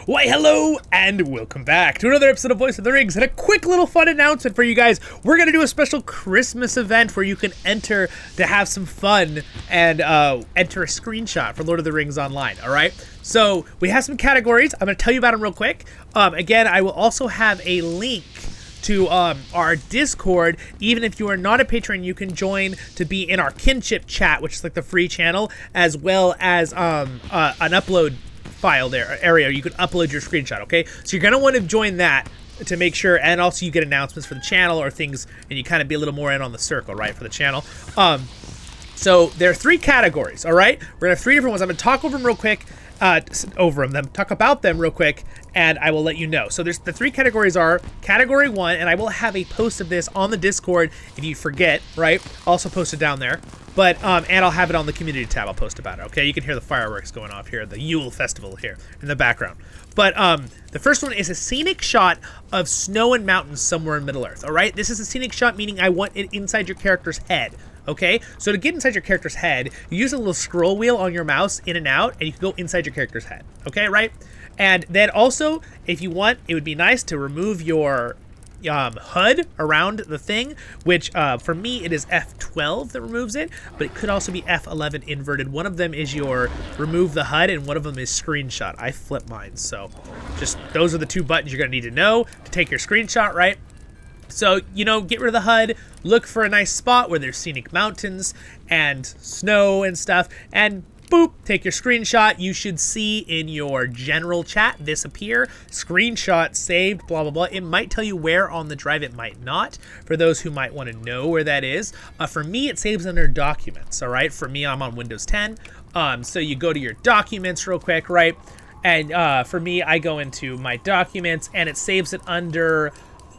Why, hello, and welcome back to another episode of Voice of the Rings, and a quick little fun announcement for you guys. We're going to do a special Christmas event where you can enter to have some fun and enter a screenshot for Lord of the Rings Online, alright? So, we have some categories. I'm going to tell you about them real quick. Again, I will also have a link to our Discord. Even if you are not a patron, you can join to be in our kinship chat, which is like the free channel, as well as an upload file area. You can upload your screenshot, okay? So you're going to want to join that to make sure, and also you get announcements for the channel or things, and you kind of be a little more in on the circle, right, for the channel. So there are three categories, all right? We're going to have three different ones. I'm going to talk over them real quick. Talk about them real quick, and I will let you know. So there's the three categories are category 1, and I will have a post of this on the Discord if you forget, right? Also post it down there. But, and I'll have it on the community tab. I'll post about it, okay? You can hear the fireworks going off here, the Yule festival here in the background. But, the first one is a scenic shot of snow and mountains somewhere in Middle-earth, all right? This is a scenic shot, meaning I want it inside your character's head, okay? So to get inside your character's head, you use a little scroll wheel on your mouse in and out, and you can go inside your character's head, okay, right? And then also, if you want, it would be nice to remove your HUD around the thing, which for me it is F12 that removes it, but it could also be F11 inverted. One of them is your remove the HUD, and one of them is screenshot. I flip mine, so just those are the two buttons you're gonna need to know to take your screenshot, right? So, you know, get rid of the HUD, look for a nice spot where there's scenic mountains and snow and stuff, and boop, take your screenshot. You should see in your general chat this appear, screenshot saved, blah, blah, blah. It might tell you where on the drive, it might not, for those who might want to know where that is. For me, it saves under documents, all right? For me, I'm on Windows 10. So you go to your documents real quick, right? And for me, I go into my documents, and it saves it under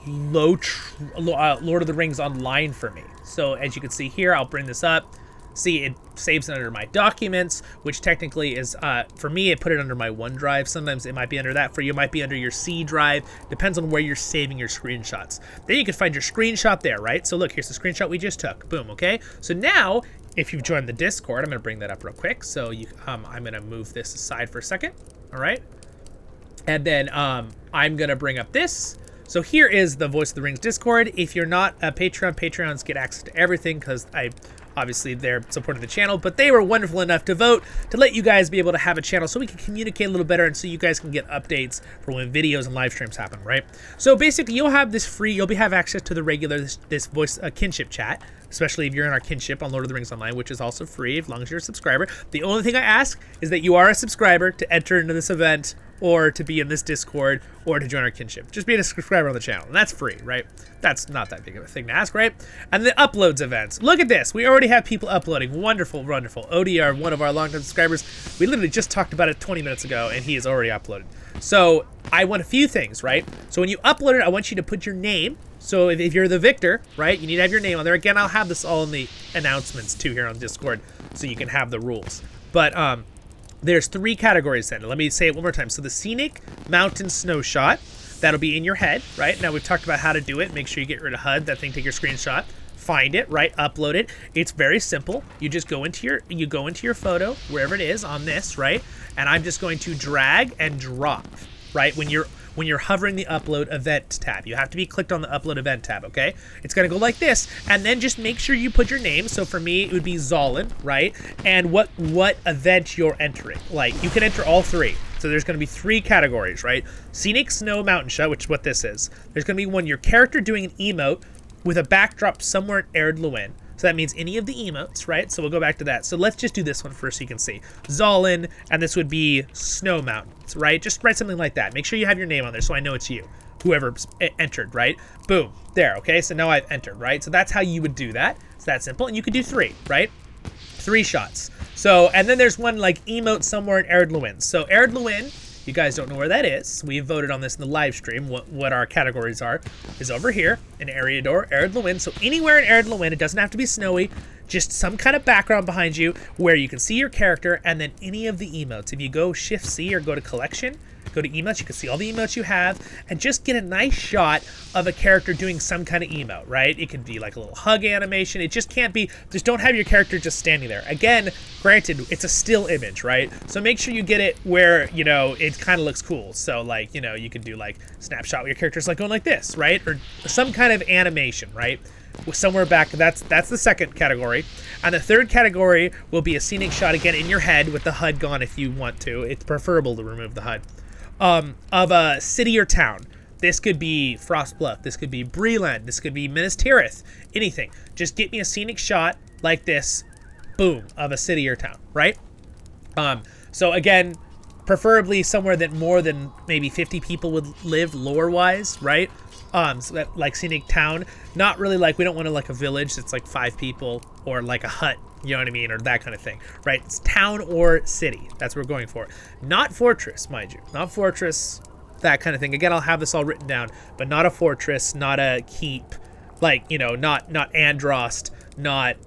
LOTRO, Lord of the Rings Online for me. So as you can see here, I'll bring this up. See, it saves it under my documents, which technically is, for me, it put it under my OneDrive. Sometimes it might be under that. For you, it might be under your C drive. Depends on where you're saving your screenshots. Then you can find your screenshot there, right? So look, here's the screenshot we just took. Boom, okay? So now, if you've joined the Discord, I'm going to bring that up real quick. So you, I'm going to move this aside for a second, all right? And then I'm going to bring up this. So here is the Voice of the Rings Discord. If you're not a Patreon, Patreons get access to everything because obviously they're supporting the channel, but they were wonderful enough to vote to let you guys be able to have a channel so we can communicate a little better and so you guys can get updates for when videos and live streams happen, right? So basically you'll have this free, you'll have access to the regular, this voice kinship chat, especially if you're in our kinship on Lord of the Rings Online, which is also free as long as you're a subscriber. The only thing I ask is that you are a subscriber to enter into this event or to be in this Discord, or to join our kinship. Just being a subscriber on the channel, and that's free, right? That's not that big of a thing to ask, right? And the uploads events. Look at this. We already have people uploading. Wonderful, wonderful. ODR, one of our long-time subscribers. We literally just talked about it 20 minutes ago, and he has already uploaded. So I want a few things, right? So when you upload it, I want you to put your name. So if you're the victor, right, you need to have your name on there. Again, I'll have this all in the announcements, too, here on Discord, so you can have the rules. But, there's three categories then. Let me say it one more time. So the scenic mountain snow shot, that'll be in your head, right? Now we've talked about how to do it. Make sure you get rid of HUD, that thing, take your screenshot, find it, right? Upload it. It's very simple. You just go into your photo, wherever it is on this, right? And I'm just going to drag and drop, right? When you're hovering the upload event tab, you have to be clicked on the upload event tab, okay? It's gonna go like this, and then just make sure you put your name. So for me, it would be Civilain, right? And what event you're entering. Like, you can enter all three. So there's gonna be three categories, right? Scenic Snow Mountain Shot, which is what this is. There's gonna be one, your character doing an emote with a backdrop somewhere in Eren Luin. So that means any of the emotes, right? So we'll go back to that. So let's just do this one first so you can see. Civilain, and this would be Snow Mountains, right? Just write something like that. Make sure you have your name on there so I know it's you, whoever entered, right? Boom, there, okay? So now I've entered, right? So that's how you would do that. It's that simple, and you could do three, right? 3 shots. So, and then there's one like emote somewhere in Eren Luin. So Eren Luin, you guys don't know where that is. We voted on this in the live stream. What our categories are is over here in Eriador, Eren Luin. So anywhere in Eren Luin, it doesn't have to be snowy, just some kind of background behind you where you can see your character and then any of the emotes. If you go Shift C or go to Collection go to emotes. You can see all the emotes you have and just get a nice shot of a character doing some kind of emote, right? It could be like a little hug animation. It just can't be, just don't have your character just standing there. Again, granted, it's a still image, right? So make sure you get it where, you know, it kind of looks cool. So like, you know, you can do like snapshot where your character's like going like this, right? Or some kind of animation, right? Somewhere back, that's the second category. And the third category will be a scenic shot, again, in your head with the HUD gone if you want to. It's preferable to remove the HUD. Of a city or town. This could be Frostbluff, this could be Breland, this could be Minas Tirith, anything. Just get me a scenic shot like this, boom, of a city or town, right? So again, preferably somewhere that more than maybe 50 people would live lore-wise, right? So that, like scenic town, not really like, we don't want to like a village that's like 5 people or like a hut, you know what I mean, or that kind of thing, right? It's town or city. That's what we're going for. Not fortress, mind you. Not fortress, that kind of thing. Again, I'll have this all written down, but not a fortress, not a keep, like, you know, not Androst, not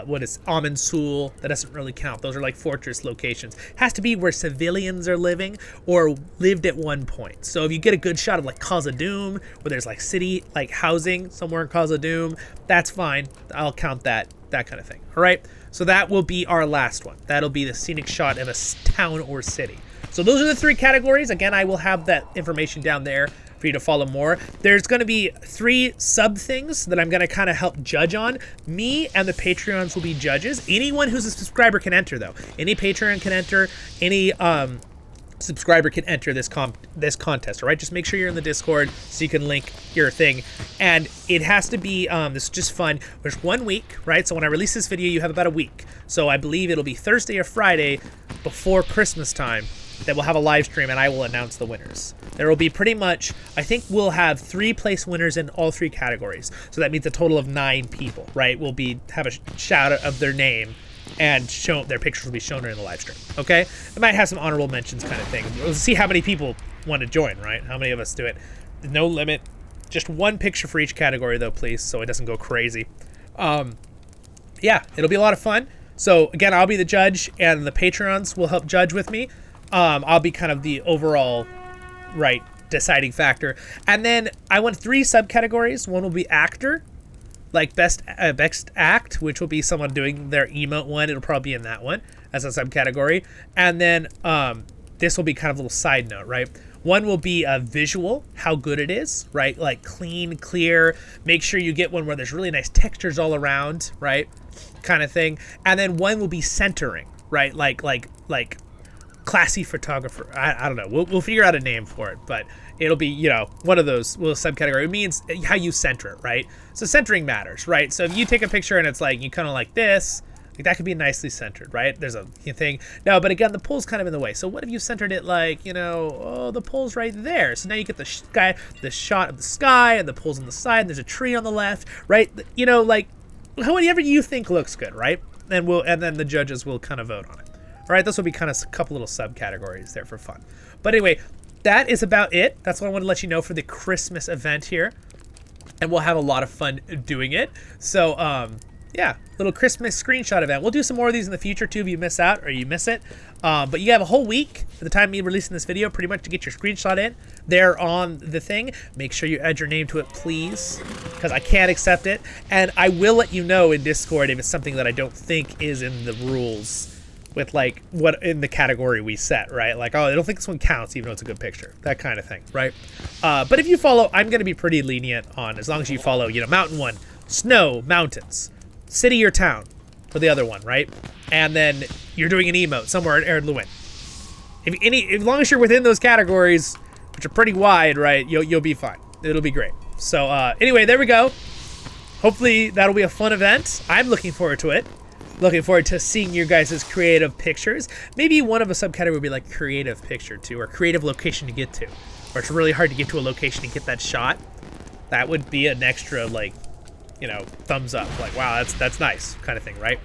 what is Amonsul? That doesn't really count. Those are like fortress locations. It has to be where civilians are living or lived at one point. So if you get a good shot of like Khazad-dûm, where there's like city, like housing somewhere in Khazad-dûm, that's fine. I'll count that kind of thing. All right. So that will be our last one. That'll be the scenic shot of a town or city. So those are the 3 categories. Again, I will have that information down there for you to follow more. There's going to be 3 sub things that I'm going to kind of help judge on. Me and the Patreons will be judges. Anyone who's a subscriber can enter, though. Any Patreon can enter. Any subscriber can enter this contest, all right? Just make sure you're in the Discord so you can link your thing. And it has to be, this is just fun. There's 1 week, right? So when I release this video, you have about a week. So I believe it'll be Thursday or Friday before Christmas time that we'll have a live stream and I will announce the winners. There will be pretty much, I think we'll have 3 place winners in all 3 categories. So that means a total of 9 people, right? Will have a shout out of their name and their pictures will be shown during the live stream, okay? It might have some honorable mentions kind of thing. We'll see how many people want to join, right? How many of us do it? No limit. Just 1 picture for each category though, please, so it doesn't go crazy. Yeah, it'll be a lot of fun. So again, I'll be the judge and the Patreons will help judge with me. I'll be kind of the overall, right, deciding factor. And then I want 3 subcategories. One will be actor, like best act, which will be someone doing their emote one. It'll probably be in that one as a subcategory. And then this will be kind of a little side note, right? One will be a visual, how good it is, right? Like clean, clear. Make sure you get one where there's really nice textures all around, right? Kind of thing. And then one will be centering, right? Like classy photographer. I don't know. We'll figure out a name for it, but it'll be, you know, one of those little subcategory. It means how you center it, right? So centering matters, right? So if you take a picture and it's like you kind of like this, like that could be nicely centered, right? There's a thing. No, but again, the pole's kind of in the way. So what if you centered it like, you know, oh, the pole's right there. So now you get the shot of the sky, and the pole's on the side. And there's a tree on the left, right? You know, like whatever you think looks good, right? And then the judges will kind of vote on it. All right, this will be kind of a couple little subcategories there for fun. But anyway, that is about it. That's what I want to let you know for the Christmas event here. And we'll have a lot of fun doing it. So, yeah, little Christmas screenshot event. We'll do some more of these in the future, too, if you miss out or you miss it. But you have a whole week at the time of me releasing this video pretty much to get your screenshot in there on the thing. Make sure you add your name to it, please, because I can't accept it. And I will let you know in Discord if it's something that I don't think is in the rules with like what in the category we set, right? Like, oh, I don't think this one counts even though it's a good picture, that kind of thing, right? But if you follow, I'm going to be pretty lenient on, as long as you follow, you know, mountain one, snow, mountains, city or town for the other one, right? And then you're doing an emote somewhere in Eren Luin. As long as you're within those categories, which are pretty wide, right? You'll be fine. It'll be great. So anyway, there we go. Hopefully that'll be a fun event. I'm looking forward to it. Looking forward to seeing your guys' creative pictures. Maybe one of a subcategory would be like creative picture too, or creative location to get to. Or it's really hard to get to a location to get that shot. That would be an extra, like, you know, thumbs up. Like, wow, that's nice kind of thing, right?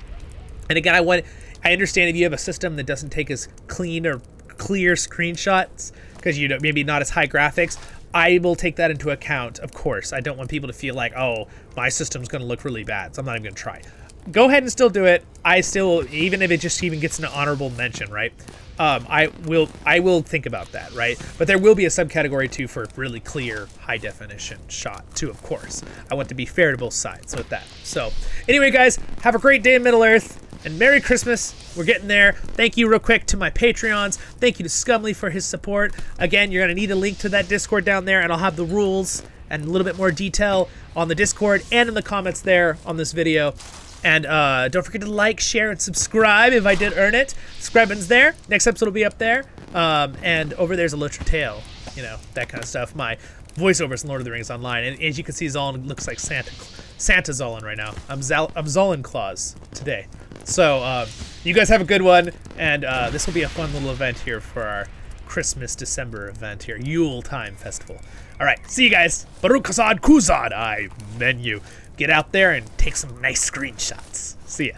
And again, I understand if you have a system that doesn't take as clean or clear screenshots, because you know, maybe not as high graphics, I will take that into account, of course. I don't want people to feel like, oh, my system's going to look really bad, so I'm not even going to try. Go ahead and still do it. I still, even if it just even gets an honorable mention, right? I will think about that, right? But there will be a subcategory too for really clear, high definition shot too, of course. I want to be fair to both sides with that. So anyway, guys, have a great day in Middle Earth, and Merry Christmas. We're getting there. Thank you real quick to my Patreons. Thank you to Scumly for his support. Again, you're going to need a link to that Discord down there, and I'll have the rules and a little bit more detail on the Discord and in the comments there on this video. And don't forget to like, share, and subscribe if I did earn it. Subscribe button's there. Next episode will be up there. And over there's a LOTRO tale, you know, that kind of stuff. My voiceovers in Lord of the Rings Online. And as you can see, Zolan looks like Santa. Santa's Zolan right now. I'm Zolan Claus today. So you guys have a good one. And this will be a fun little event here for our Christmas December event here. Yule time festival. All right, see you guys. Baruch Hazad Kuzad, I menu. Get out there and take some nice screenshots. See ya.